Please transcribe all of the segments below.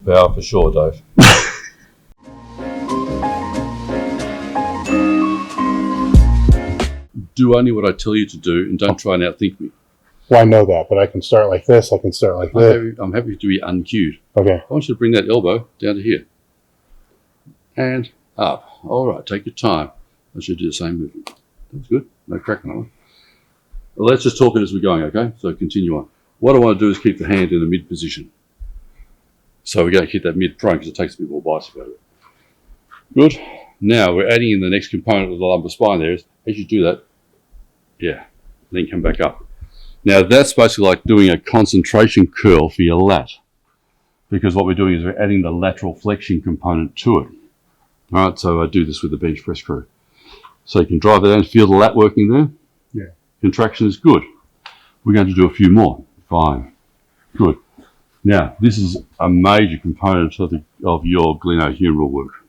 power for sure, Dave. Do only what I tell you to do and don't try and outthink me. Well, I know that, but I can start like this. I can start like this. I'm happy to be uncued. Okay. I want you to bring that elbow down to here. And up. All right, take your time. I should do the same movement. That's good. No crack on that one. Well, let's just talk it as we're going, okay? So continue on. What I want to do is keep the hand in the mid position. So we're going to keep that mid prone because it takes a bit more biceps out of it. Good. Now we're adding in the next component of the lumbar spine there. As you do that, yeah, then come back up. Now that's basically like doing a concentration curl for your lat, because what we're doing is we're adding the lateral flexion component to it. All right, so I do this with the bench press crew. So you can drive it down, feel the lat working there. Yeah. Contraction is good. We're going to do a few more. Fine. Good. Now, this is a major component of your glenohumeral work,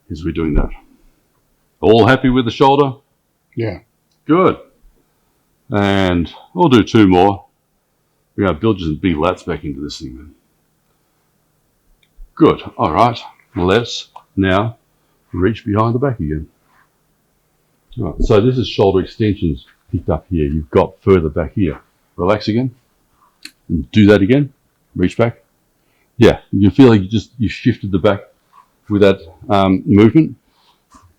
is we're doing that. All happy with the shoulder? Yeah. Good. And we'll do two more. We're going to build some big lats back into this thing then. Good. All right. Let's now reach behind the back again. All right. So this is shoulder extensions picked up here. You've got further back here. Relax again. And do that again. Reach back. Yeah. You feel like you shifted the back with that movement.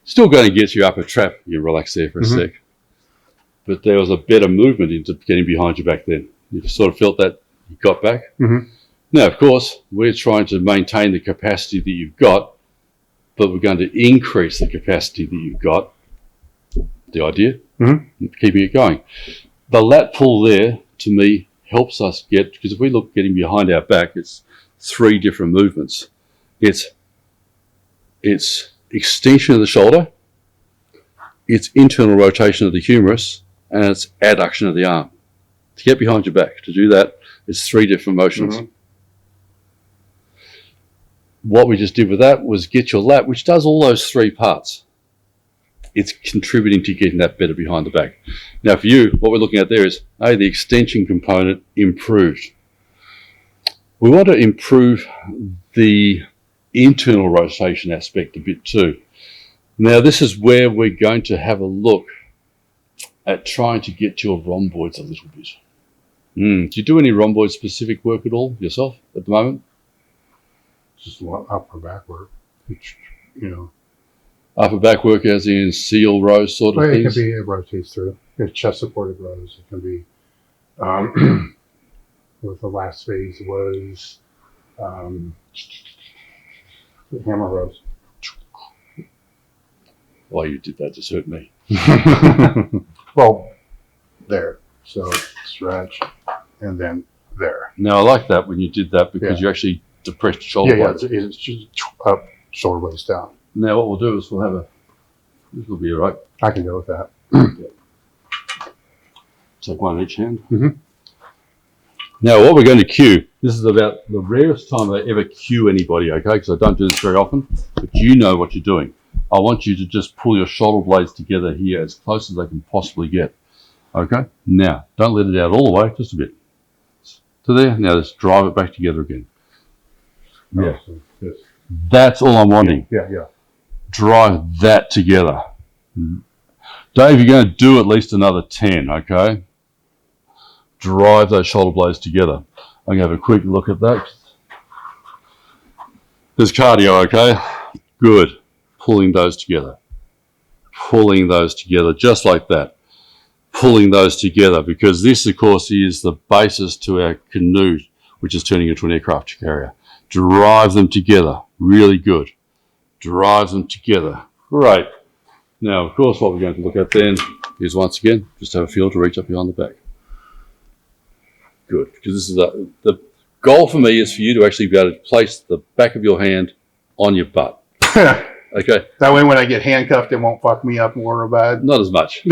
Still going to get you up a trap. You relax there for a sec. But there was a better movement into getting behind your back then. You sort of felt that you got back. Now, of course, we're trying to maintain the capacity that you've got, but we're going to increase the capacity that you've got. The idea? Keeping it going. The lat pull there, to me, helps us get, because if we look getting behind our back, it's three different movements. It's extension of the shoulder, it's internal rotation of the humerus, and it's adduction of the arm. To get behind your back, to do that, it's three different motions. What we just did with that was get your lat, which does all those three parts. It's contributing to getting that better behind the back. Now for you, what we're looking at there is, the extension component improved. We want to improve the internal rotation aspect a bit too. Now this is where we're going to have a look at trying to get your rhomboids a little bit. Do you do any rhomboid specific work at all yourself at the moment? Just a lot upper back work, which, you know. Upper back work as in seal rows sort of things? It rotates through. It's chest supported rows. It can be, with the last phase was hammer rows. Why you did that just hurt me. Well, there. So stretch and then there. Now I like that when you did that because you actually depressed your shoulder blades. It's just up, shoulder blades down. Now what we'll do is this will be all right. I can go with that. Take one in each hand. Now what we're going to cue, this is about the rarest time I ever cue anybody, okay, because I don't do this very often, but you know what you're doing. I want you to just pull your shoulder blades together here as close as they can possibly get. Okay, now don't let it out all the way, just a bit. To there, now let's drive it back together again. Yeah, that's all I'm wanting. Yeah. Drive that together. Dave, you're going to do at least another 10, okay? Drive those shoulder blades together. I'm going to have a quick look at that. There's cardio, okay? Good. Pulling those together. Pulling those together, just like that. Pulling those together, because this, of course, is the basis to our canoe, which is turning into an aircraft carrier. Drive them together. Really good. Drive them together. Great. Now, of course, what we're going to look at then is, once again, just have a feel to reach up behind the back. Good, because this is the goal for me is for you to actually be able to place the back of your hand on your butt. Okay. That way when I get handcuffed, it won't fuck me up more bad. Not as much.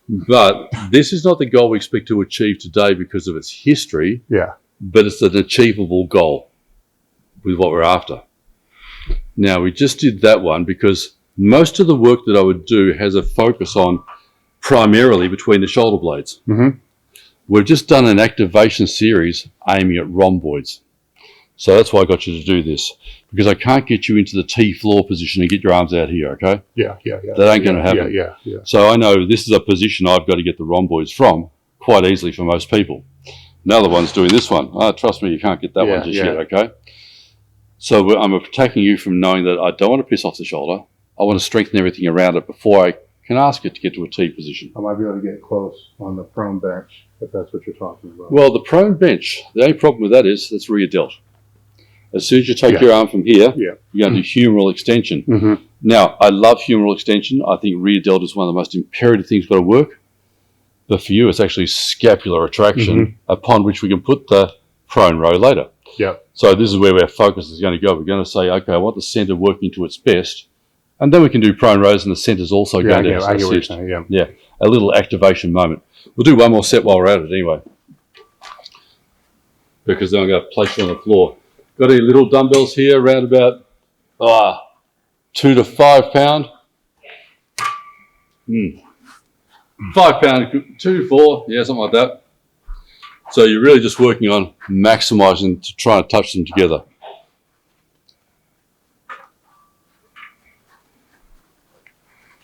But this is not the goal we expect to achieve today because of its history. Yeah. But it's an achievable goal with what we're after. Now, we just did that one because most of the work that I would do has a focus on primarily between the shoulder blades. We've just done an activation series aiming at rhomboids. So that's why I got you to do this, because I can't get you into the T floor position and get your arms out here, okay? Yeah. That ain't going to happen. Yeah. So I know this is a position I've got to get the rhomboids from quite easily for most people. Another one's doing this one. Trust me, you can't get that one just yet, okay? So I'm attacking you from knowing that I don't want to piss off the shoulder. I want to strengthen everything around it before I can ask it to get to a T position. I might be able to get close on the prone bench, if that's what you're talking about. Well, the prone bench, the only problem with that is that's rear delt. As soon as you take your arm from here, you're going to do humeral extension. Mm-hmm. Now, I love humeral extension. I think rear delt is one of the most imperative things got to work. But for you, it's actually scapular retraction upon which we can put the prone row later. Yeah. So this is where our focus is going to go. We're going to say, okay, I want the centre working to its best. And then we can do prone rows and the centre's also going to assist. I get what you're saying, Yeah, a little activation moment. We'll do one more set while we're at it anyway. Because then I'm going to place you on the floor. Got any little dumbbells here around about 2 to 5 pound? 5 pound, 2 to 4, yeah, something like that. So you're really just working on maximising to try and touch them together.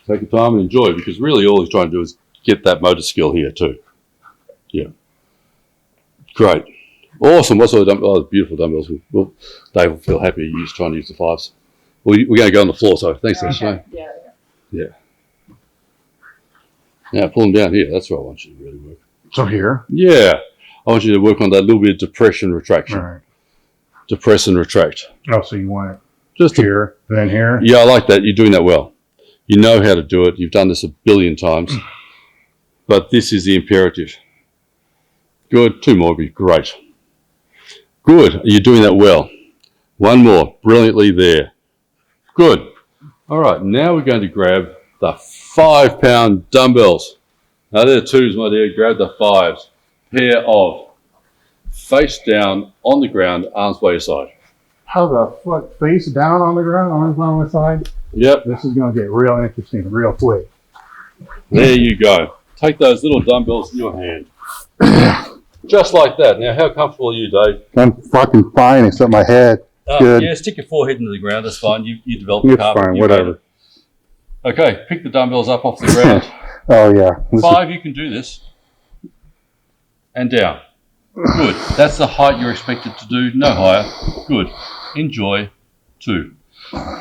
Take your time and enjoy, because really all he's trying to do is get that motor skill here too. Yeah. Great. Awesome. What sort of dumbbells? Oh, beautiful dumbbells. Well, Dave will feel happy he's trying to use the 5s. Well, we're going to go on the floor, so thanks, Ashley. Yeah. Now pull them down here. That's where I want you to really work. So here? Yeah. I want you to work on that little bit of depression retraction. All right. Depress and retract. Oh, so you want it just here, then here? Yeah, I like that. You're doing that well. You know how to do it. You've done this a billion times. But this is the imperative. Good. 2 more would be great. Good. You're doing that well. 1 more. Brilliantly there. Good. All right. Now we're going to grab the 5 pound dumbbells. Now they're 2s, my dear. Grab the 5s. Pair of face down on the ground, arms by your side. How the fuck? Face down on the ground, arms by my side? Yep. This is going to get real interesting real quick. There you go. Take those little dumbbells in your hand. Just like that. Now, how comfortable are you, Dave? I'm fucking fine, except my head. Good. Yeah, stick your forehead into the ground. That's fine. You develop It's the carpet. fine, whatever. Okay, pick the dumbbells up off the ground. Oh, yeah. 5, you can do this. And down. Good. That's the height you're expected to do. No higher. Good. Enjoy. 2.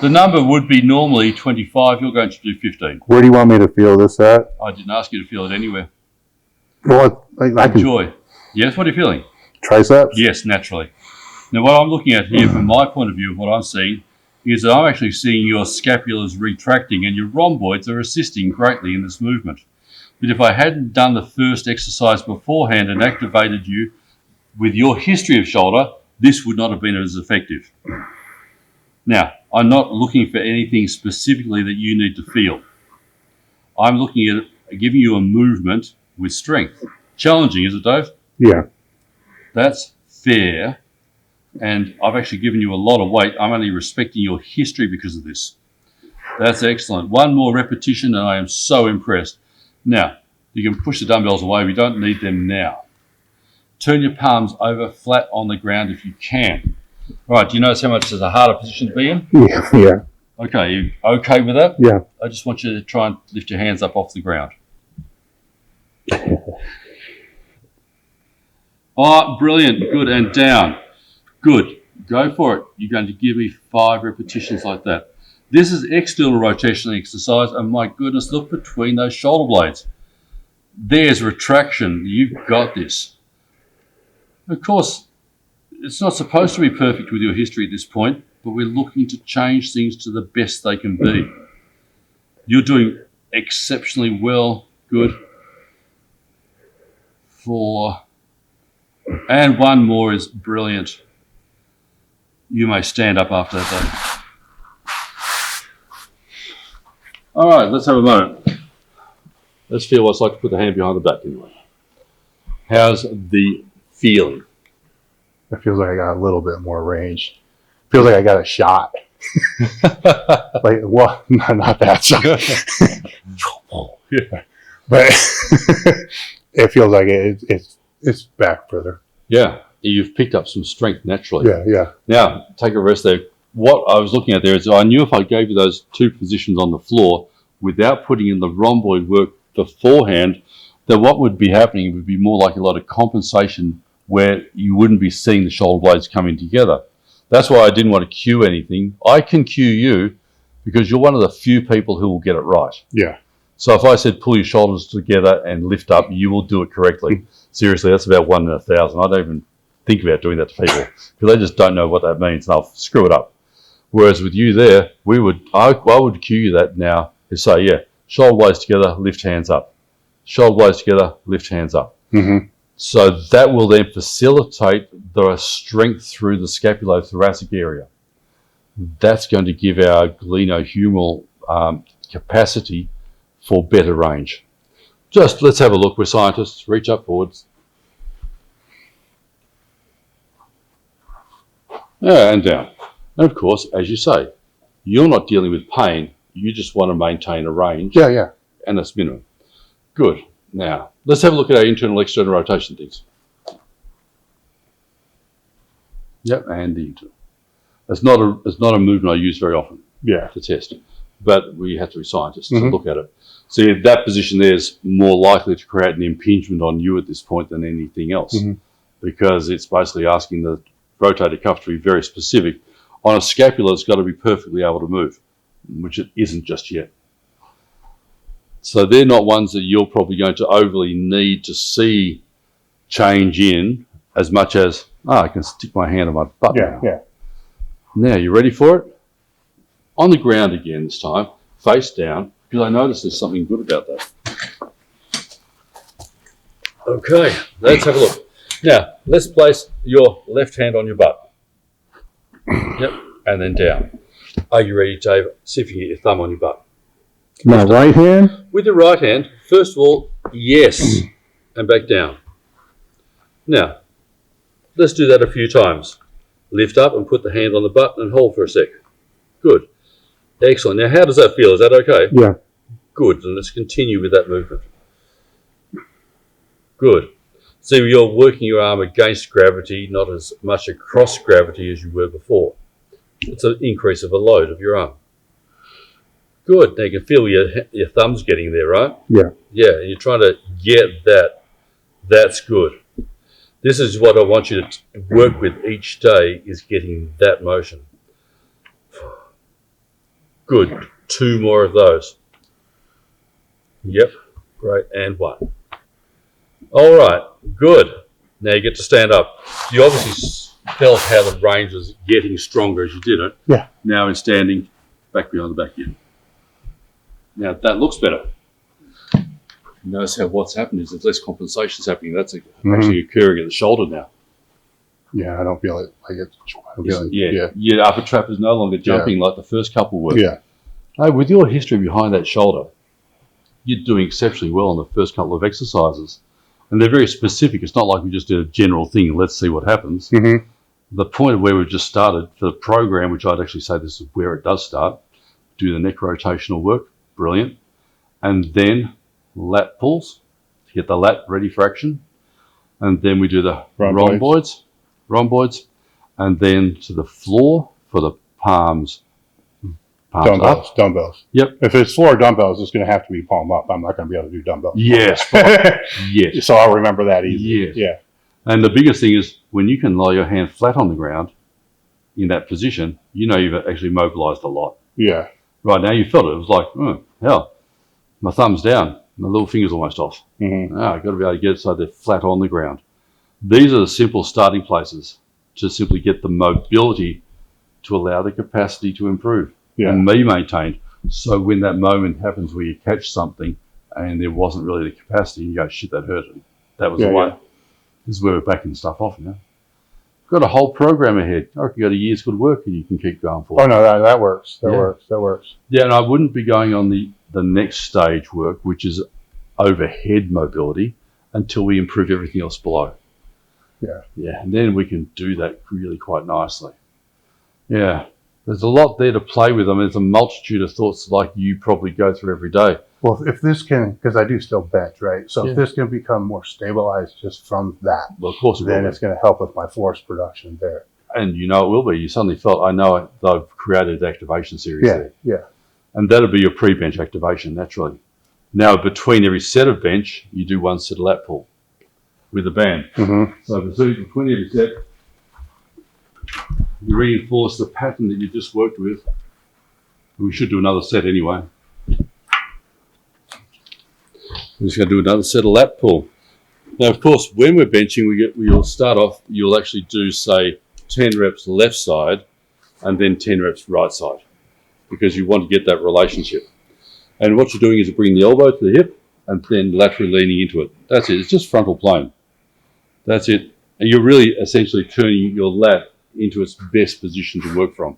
The number would be normally 25. You're going to do 15. Where do you want me to feel this at? I didn't ask you to feel it anywhere. Well, I can Enjoy. Yes, what are you feeling? Triceps? Yes, naturally. Now, what I'm looking at here from my point of view, what I'm seeing is that I'm actually seeing your scapulars retracting and your rhomboids are assisting greatly in this movement. But if I hadn't done the first exercise beforehand and activated you with your history of shoulder, this would not have been as effective. Now, I'm not looking for anything specifically that you need to feel. I'm looking at giving you a movement with strength. Challenging, is it, Dave? Yeah. That's fair. And I've actually given you a lot of weight. I'm only respecting your history because of this. That's excellent. 1 more repetition and I am so impressed. Now, you can push the dumbbells away. We don't need them now. Turn your palms over flat on the ground if you can. All right, do you notice how much is a harder position to be in? Yeah. Okay, you okay with that? Yeah. I just want you to try and lift your hands up off the ground. Oh, brilliant. Good. And down. Good. Go for it. You're going to give me 5 repetitions like that. This is external rotation exercise, and my goodness, look between those shoulder blades. There's retraction. You've got this. Of course, it's not supposed to be perfect with your history at this point, but we're looking to change things to the best they can be. You're doing exceptionally well. Good. 4. And 1 more is brilliant. You may stand up after that, Dave. All right, let's have a moment. Let's feel what it's like to put the hand behind the back anyway. How's the feeling? It feels like I got a little bit more range. Feels like I got a shot. Like, what? Not that shot. Yeah. But it feels like it's back further. Yeah. you've picked up some strength naturally. Yeah. Now, take a rest there. What I was looking at there is I knew if I gave you those 2 positions on the floor without putting in the rhomboid work beforehand, then what would be happening would be more like a lot of compensation where you wouldn't be seeing the shoulder blades coming together. That's why I didn't want to cue anything. I can cue you because you're one of the few people who will get it right. Yeah. So if I said pull your shoulders together and lift up, you will do it correctly. Seriously, that's about 1 in 1,000. I don't even think about doing that to people because they just don't know what that means and they'll screw it up. Whereas with you there, I would cue you that now to say, yeah, shoulder blades together, lift hands up. Shoulder blades together, lift hands up. Mm-hmm. So that will then facilitate the strength through the scapulothoracic area. That's going to give our glenohumeral capacity for better range. Just let's have a look. We're scientists. Reach up forwards. Yeah, and down. And of course, as you say, you're not dealing with pain. You just want to maintain a range. Yeah. And that's minimum. Good. Now, let's have a look at our internal external rotation things. Yep, and the internal. It's not a movement I use very often to test, but we have to be scientists to look at it. See, that position there is more likely to create an impingement on you at this point than anything else, because it's basically asking the rotator cuff to be very specific. On a scapula, it's got to be perfectly able to move, which it isn't just yet. So they're not ones that you're probably going to overly need to see change in as much as, I can stick my hand on my butt now. Yeah. Now, you ready for it? On the ground again this time, face down, because I noticed there's something good about that. Okay, let's have a look. Now, let's place your left hand on your butt. Yep, and then down. Are you ready, Dave? See if you can get your thumb on your butt. My right hand? With your right hand, first of all, yes, and back down. Now, let's do that a few times. Lift up and put the hand on the butt and hold for a sec. Good. Excellent. Now, how does that feel? Is that okay? Yeah. Good. And let's continue with that movement. Good. So you're working your arm against gravity, not as much across gravity as you were before. It's an increase of a load of your arm. Good. Now you can feel your thumbs getting there, right? Yeah. Yeah, and you're trying to get that. That's good. This is what I want you to work with each day, is getting that motion. Good. 2 more of those. Yep. Great. And 1. All right. Good. Now you get to stand up. You obviously felt how the range was getting stronger as you did it. Yeah. Now in standing, back behind the back again. Now that looks better. Notice how what's happened is there's less compensations happening. That's actually occurring at the shoulder now. Yeah, I don't feel it like it's. Your upper trap is no longer jumping like the first couple were. Yeah. Hey, with your history behind that shoulder, you're doing exceptionally well on the first couple of exercises. And they're very specific. It's not like we just did a general thing, let's see what happens. The point of where we've just started for the program, which I'd actually say this is where it does start, do the neck rotational work, brilliant. And then lat pulls to get the lat ready for action. And then we do the rhomboids, and then to the floor for the palms up. Dumbbells. Yep. If it's floor dumbbells, it's going to have to be palm up. I'm not going to be able to do dumbbells. Yes. Yes. So I'll remember that easy. Yes. Yeah. And the biggest thing is when you can lie your hand flat on the ground in that position, you know you've actually mobilized a lot. Yeah. Right now you felt it. It was like, oh, hell, my thumb's down. My little finger's almost off. I've got to be able to get it so they're flat on the ground. These are the simple starting places to simply get the mobility to allow the capacity to improve and be maintained. So when that moment happens where you catch something and there wasn't really the capacity, you go, shit, that hurt. That was the one. This is where we're backing stuff off now. Got a whole program ahead. I reckon you got a year's good work and you can keep going for it. Oh, no, that works. That works. Yeah, and I wouldn't be going on the next stage work, which is overhead mobility, until we improve everything else below. Yeah. Yeah, and then we can do that really quite nicely. Yeah, there's a lot there to play with. I mean, there's a multitude of thoughts like you probably go through every day. Well, if this can, because I do still bench, right? So Yeah. if this can become more stabilized just from that, Well, of course it then will it's going to help with my force production there. be. And you know it will be. You suddenly felt, I know I've created activation series Yeah, there. yeah. And that'll be your pre-bench activation, naturally. Now, between every set of bench, you do one set of lat pull with a band. Mm-hmm. So between every set, you reinforce the pattern that you just worked with. We should do another set anyway. We're just going to do another set of lat pull. Now, of course, when we're benching, you'll start off, you'll actually do, say, 10 reps left side and then 10 reps right side, because you want to get that relationship. And what you're doing is you bring the elbow to the hip and then laterally leaning into it. That's it. It's just frontal plane. That's it. And you're really essentially turning your lat into its best position to work from.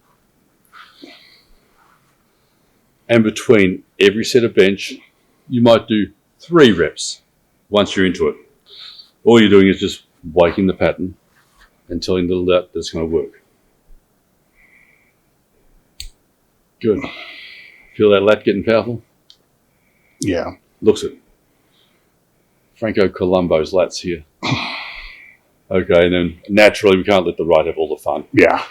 And between every set of bench, you might do 3 reps once you're into it. All you're doing is just waking the pattern and telling the lat that it's going to work. Good. Feel that lat getting powerful? Yeah. Looks it. Franco Colombo's lats here. Okay, and then naturally we can't let the right have all the fun. Yeah.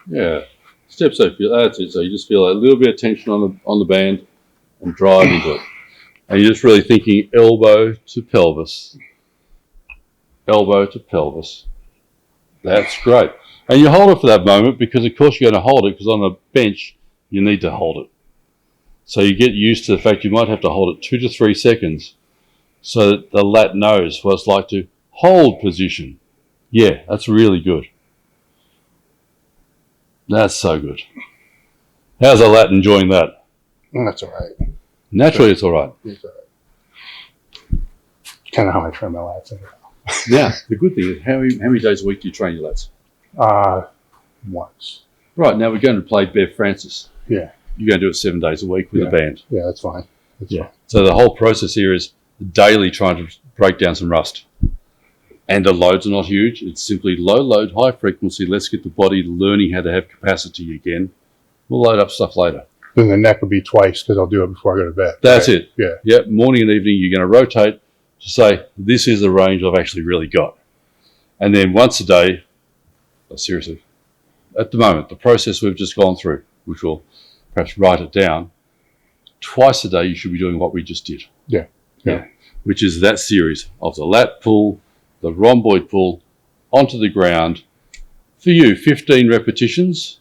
Yeah. Step so feel that's it. So you just feel a little bit of tension on the band and drive into it. And you're just really thinking elbow to pelvis. Elbow to pelvis. That's great. And you hold it for that moment because of course you're going to hold it because on a bench you need to hold it. So you get used to the fact you might have to hold it 2 to 3 seconds so that the lat knows what it's like to hold position. Yeah, that's really good. That's so good. How's the lat enjoying that? That's all right. Naturally, it's all right. It's all right. Kind of how I train my lats. Now, the good thing is, how many days a week do you train your lats? Once. Right, now we're going to play Bev Francis. Yeah. You're going to do it 7 days a week with a band. Yeah, that's fine. That's fine. So the whole process here is daily trying to break down some rust. And the loads are not huge. It's simply low load, high frequency. Let's get the body learning how to have capacity again. We'll load up stuff later. Then the neck would be twice because I'll do it before I go to bed. That's right? it. Yeah. Yeah, morning and evening, you're going to rotate to say, this is the range I've actually really got. And then once a day, seriously, at the moment, the process we've just gone through, which we'll perhaps write it down, twice a day you should be doing what we just did. Yeah. Which is that series of the lat pull, the rhomboid pull, onto the ground. For you, 15 repetitions,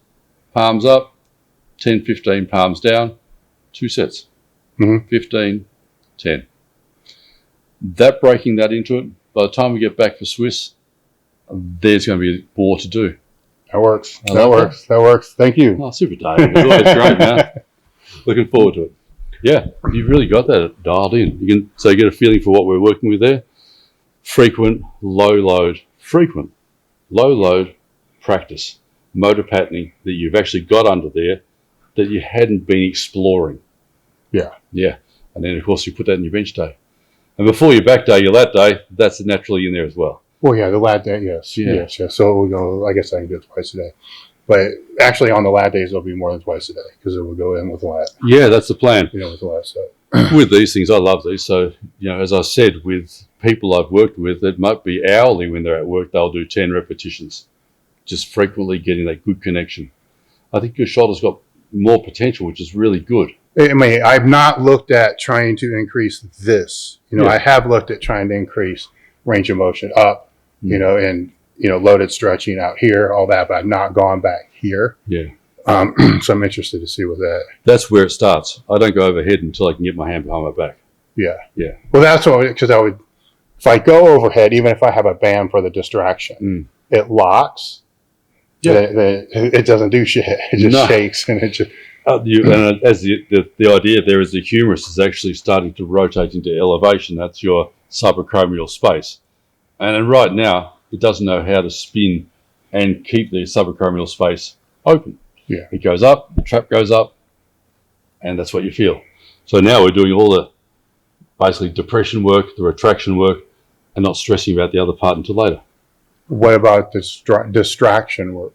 palms up, 10, 15, palms down, 2 sets. 15, 10. That breaking that into it, by the time we get back for Swiss, there's going to be more to do. That works. I That like works. That works. Thank you. Oh, super, Dave. It's always great, man. Looking forward to it. Yeah, you've really got that dialed in. So you get a feeling for what we're working with there. Frequent, low load practice, motor patterning that you've actually got under there that you hadn't been exploring. Yeah. Yeah. And then, of course, you put that in your bench day. And before your back day, your lat day, that's naturally in there as well. Well, yeah, the lat day, yes. Yeah. Yes. So we'll go, I guess I can do it twice a day. But actually on the lat days, it'll be more than twice a day because it will go in with the lat. Yeah, that's the plan. With the lat stuff. With these things, I love these. So, as I said, with people I've worked with, it might be hourly when they're at work, they'll do 10 repetitions, just frequently getting that good connection. I think your shoulder's got more potential, which is really good. I mean, I've not looked at trying to increase this. I have looked at trying to increase range of motion up, and, loaded stretching out here, all that, but I've not gone back here. Yeah. So I'm interested to see what that. That's where it starts. I don't go overhead until I can get my hand behind my back. Yeah. Yeah. Well, that's what, because I would, if I go overhead, even if I have a band for the distraction, it locks. Yeah. It doesn't do shit. It just shakes and it just. And as the idea there is the humerus is actually starting to rotate into elevation. That's your subacromial space. And then right now, it doesn't know how to spin and keep the subacromial space open. Yeah. It goes up, the trap goes up, and that's what you feel. So now we're doing all the basically depression work, the retraction work, and not stressing about the other part until later. What about distraction work?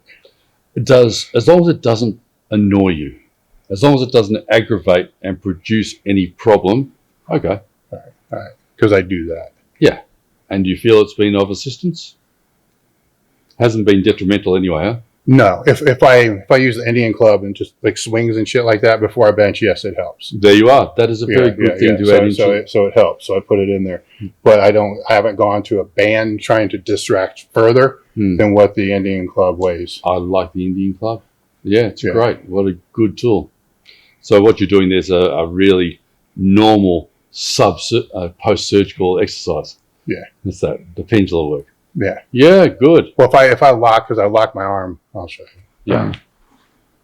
It does, as long as it doesn't annoy you, as long as it doesn't aggravate and produce any problem. Okay. All right. Because I do that. Yeah. And you feel it's been of assistance? Hasn't been detrimental anyway, huh? No. If I use the Indian club and just like swings and shit like that before I bench, yes, it helps. There you are. That is a very good thing to add into. So it helps. So I put it in there. But I haven't gone to a band trying to distract further than what the Indian club weighs. I like the Indian club. Yeah, it's great. What a good tool. So what you're doing there's a really normal post-surgical exercise. Yeah. That's the pendulum work. Yeah. Yeah, good. Well, if I lock, because I lock my arm, I'll show you. Yeah.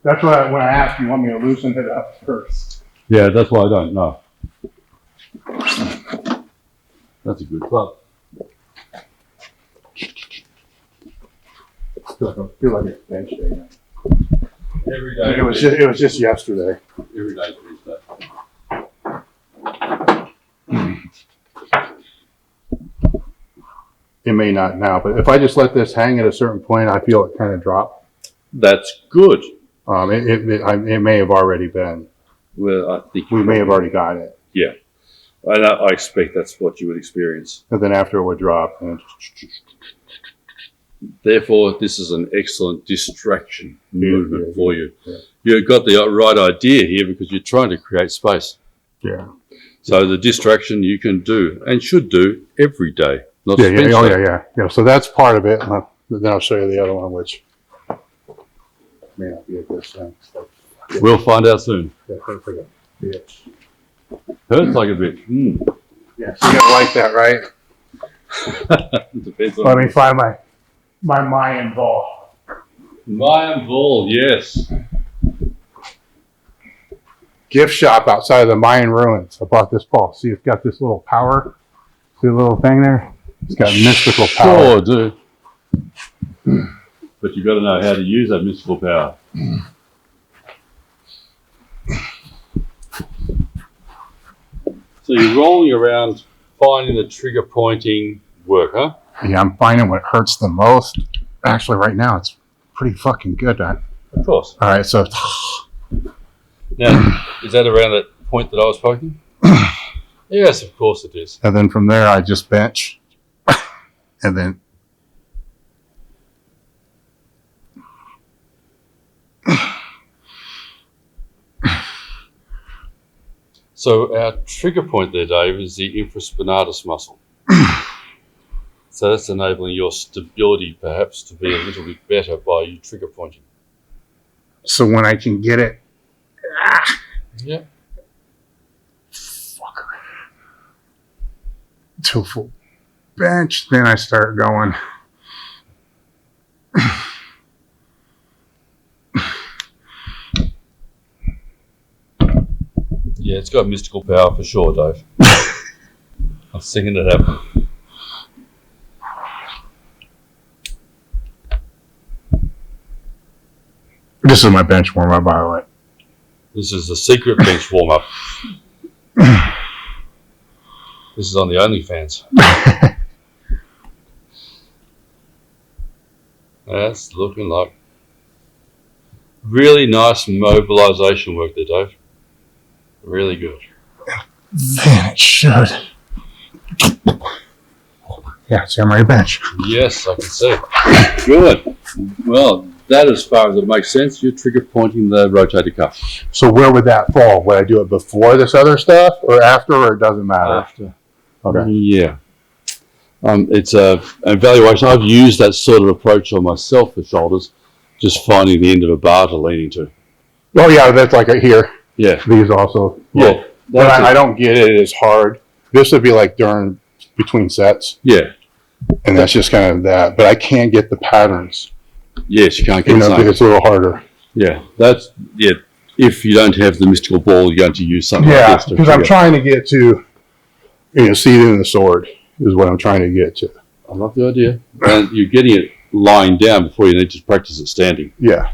That's why when I asked you want me to loosen it up first. Yeah, that's why I don't know. That's a good club. I feel like it's bench day now. Every day. It was just yesterday. Every day. It may not now, but if I just let this hang at a certain point, I feel it kind of drop. That's good. It may have already been. Well, I think We may have already got it. Yeah, I expect that's what you would experience. And then after it would drop. And therefore, this is an excellent distraction movement for you. Yeah. You've got the right idea here because you're trying to create space. Yeah. So the distraction you can do and should do every day. Not Yeah. So that's part of it. And then I'll show you the other one, which may not be a good thing. We'll find out soon. Yeah, hurts like a bitch. Hurts like a bit. Yeah, so you gotta like that, right? Depends on Let me find my Mayan ball. Mayan ball, yes. Gift shop outside of the Mayan ruins. I bought this ball. See, it's got this little power. See the little thing there? It's got mystical power. Sure do. But you've got to know how to use that mystical power. So you're rolling around finding the trigger pointing work, huh? Yeah, I'm finding what hurts the most. Actually, right now, it's pretty fucking good at. Of course. All right, so Now, is that around that point that I was poking? Yes, of course it is. and then from there, I just bench, and then So our trigger point there, Dave, is the infraspinatus muscle. So that's enabling your stability perhaps to be a little bit better by you trigger pointing. so when I can get it, Yeah. to full bench, then I start going. Yeah, it's got mystical power for sure, Dave. I've seen it happen. This is my bench warm up, by the way. This is the secret bench warm up. This is on the OnlyFans. That's looking like really nice mobilization work there, Dave. Really good. Then it should. Yeah, see, I'm ready to bench. Yes, I can see. Good. Well, that as far as it makes sense, you're trigger pointing the rotator cuff. So where would that fall? Would I do it before this other stuff or after, or it doesn't matter? After. Okay. Yeah. It's an evaluation. I've used that sort of approach on myself for shoulders, just finding the end of a bar to lean into. Oh yeah, that's like right here. Yeah. These also. Yeah. But I don't get it as hard. This would be like during between sets. Yeah. And that's just kind of that. But I can't get the patterns. Yes, you can't get You the know, same. it's a little harder. Yeah. That's, yeah. If you don't have the mystical ball, you're going to use something Yeah, like this. because I'm trying to get to, see it in the sword is what I'm trying to get to. I love the idea. And you're getting it lying down before you need to practice it standing. Yeah.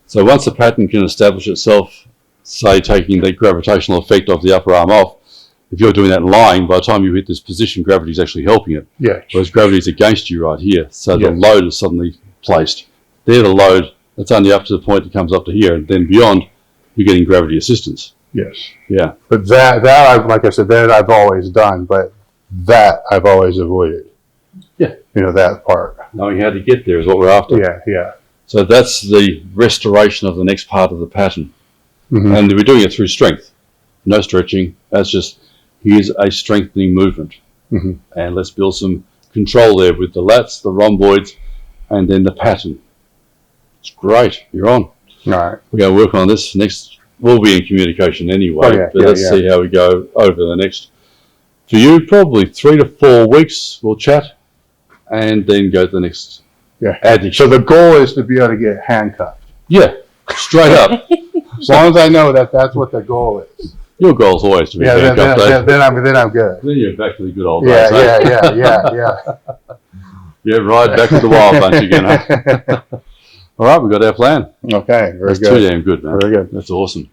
So once the pattern can establish itself, say taking the gravitational effect of the upper arm off, if you're doing that lying, by the time you hit this position, gravity is actually helping it. Yeah. Whereas gravity is against you right here. So the Yes. load is suddenly placed. There the load, that's only up to the point it comes up to here. And then beyond, you're getting gravity assistance. Yes. Yeah. But that like I said, that I've always done, but that I've always avoided. Yeah. You know, that part. Knowing how to get there is what we're after. Yeah, yeah. So that's the restoration of the next part of the pattern. Mm-hmm. And we're doing it through strength. No stretching. That's just, here's a strengthening movement. Mm-hmm. And let's build some control there with the lats, the rhomboids, and then the pattern. It's great. You're on. All right. We're going to work on this next. We'll be in communication anyway. Oh, yeah, but yeah, let's yeah. see how we go over the next, for you, probably 3 to 4 weeks. We'll chat and then go to the next. Yeah. Addiction. So the goal is to be able to get handcuffed. Yeah, straight up. As long as I know that that's what the goal is. Your goal's always to be handcuffed. Then I'm good. Then you're back to the good old Yeah, days. eh? yeah. Yeah, right back to the wild bunch again. Huh? All right, we've got our plan. Okay, very That's good. too damn good, man. Very good. That's awesome.